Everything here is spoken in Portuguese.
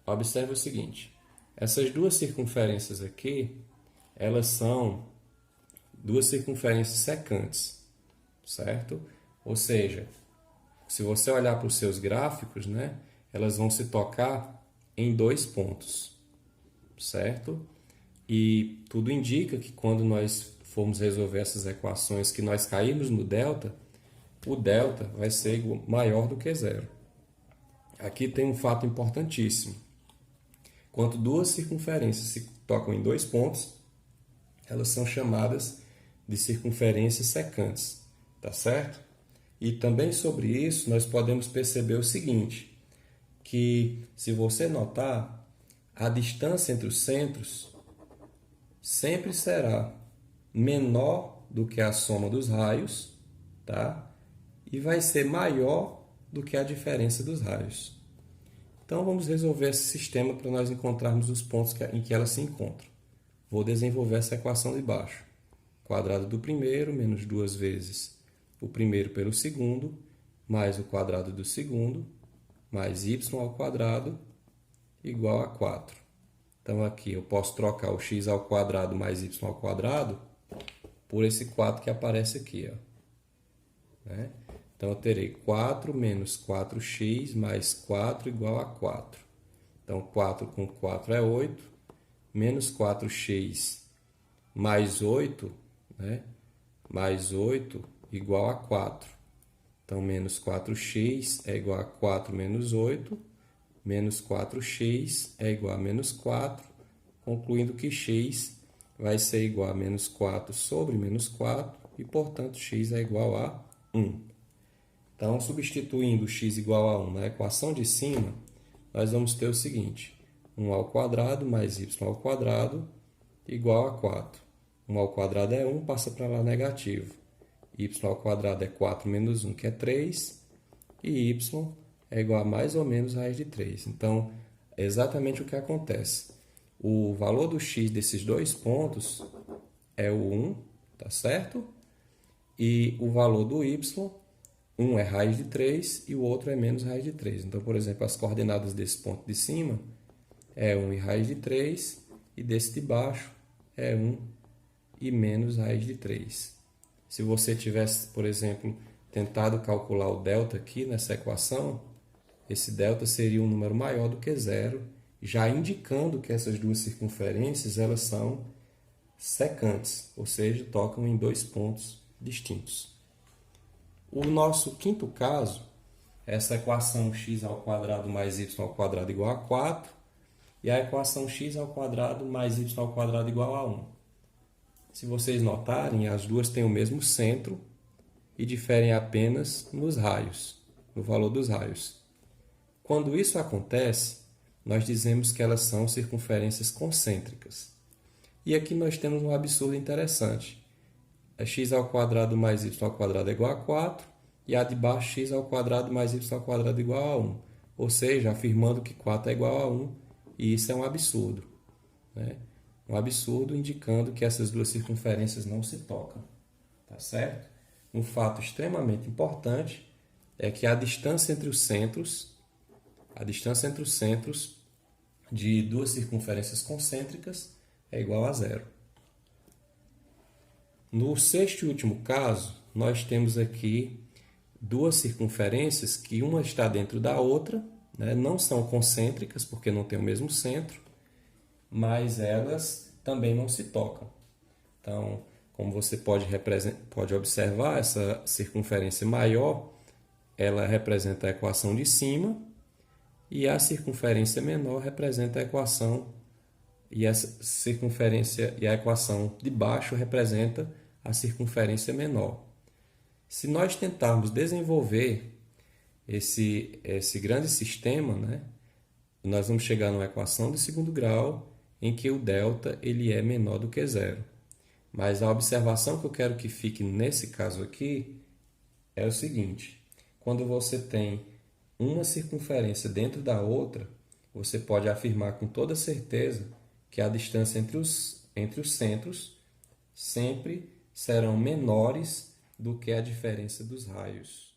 observe o seguinte, essas duas circunferências aqui, elas são duas circunferências secantes, certo? Ou seja, se você olhar para os seus gráficos, né, elas vão se tocar em dois pontos, certo? E tudo indica que quando nós formos resolver essas equações que nós cairmos no delta, o delta vai ser maior do que zero. Aqui tem um fato importantíssimo. Quando duas circunferências se tocam em dois pontos, elas são chamadas de circunferências secantes, tá certo? E também sobre isso nós podemos perceber o seguinte, que se você notar, a distância entre os centros sempre será menor do que a soma dos raios, tá? E vai ser maior do que a diferença dos raios. Então vamos resolver esse sistema para nós encontrarmos os pontos em que elas se encontram. Vou desenvolver essa equação de baixo. Quadrado do primeiro menos 2 vezes o primeiro pelo segundo, mais o quadrado do segundo, mais y ao quadrado, igual a 4. Então aqui eu posso trocar o x ao quadrado mais y ao quadrado por esse 4 que aparece aqui, ó. Né? Então eu terei 4 menos 4x mais 4 igual a 4. Então 4 com 4 é 8, menos 4x mais 8, né? Mais 8 igual a 4. Então menos 4x é igual a 4 menos 8, menos 4x é igual a menos 4, concluindo que x vai ser igual a menos 4 sobre menos 4 e, portanto, x é igual a 1. Então, substituindo x igual a 1 na equação de cima, nós vamos ter o seguinte, 1 ao quadrado mais y ao quadrado igual a 4. 1 ao quadrado é 1, passa para lá negativo. Y ao quadrado é 4 menos 1, que é 3, e y é igual a mais ou menos raiz de 3. Então, é exatamente o que acontece. O valor do x desses dois pontos é o 1, tá certo? E o valor do y, um é raiz de 3 e o outro é menos raiz de 3. Então, por exemplo, as coordenadas desse ponto de cima é 1 e raiz de 3, e desse de baixo é 1 e menos raiz de 3. Se você tivesse, por exemplo, tentado calcular o delta aqui nessa equação, esse delta seria um número maior do que zero, já indicando que essas duas circunferências elas são secantes, ou seja, tocam em dois pontos distintos. O nosso quinto caso, essa equação x ao quadrado mais y ao quadrado igual a 4 e a equação x ao quadrado mais y ao quadrado igual a 1. Se vocês notarem, as duas têm o mesmo centro e diferem apenas nos raios, no valor dos raios. Quando isso acontece, nós dizemos que elas são circunferências concêntricas. E aqui nós temos um absurdo interessante. X ao quadrado mais y ao quadrado é igual a 4 e a de baixo x ao quadrado mais y ao quadrado é igual a 1. Ou seja, afirmando que 4 é igual a 1, e isso é um absurdo, né? Um absurdo indicando que essas duas circunferências não se tocam, tá certo? Um fato extremamente importante é que a distância entre os centros de duas circunferências concêntricas é igual a zero. No sexto e último caso, nós temos aqui duas circunferências que uma está dentro da outra, né? Não são concêntricas porque não tem o mesmo centro, mas elas também não se tocam. Então, como você pode observar, essa circunferência maior, ela representa a equação de cima, e a circunferência menor representa a equação, e essa circunferência e a equação de baixo representa a circunferência menor. Se nós tentarmos desenvolver esse grande sistema, né, nós vamos chegar numa equação de segundo grau em que o delta ele é menor do que zero. Mas a observação que eu quero que fique nesse caso aqui é o seguinte: quando você tem uma circunferência dentro da outra, você pode afirmar com toda certeza que a distância entre os centros sempre serão menores do que a diferença dos raios.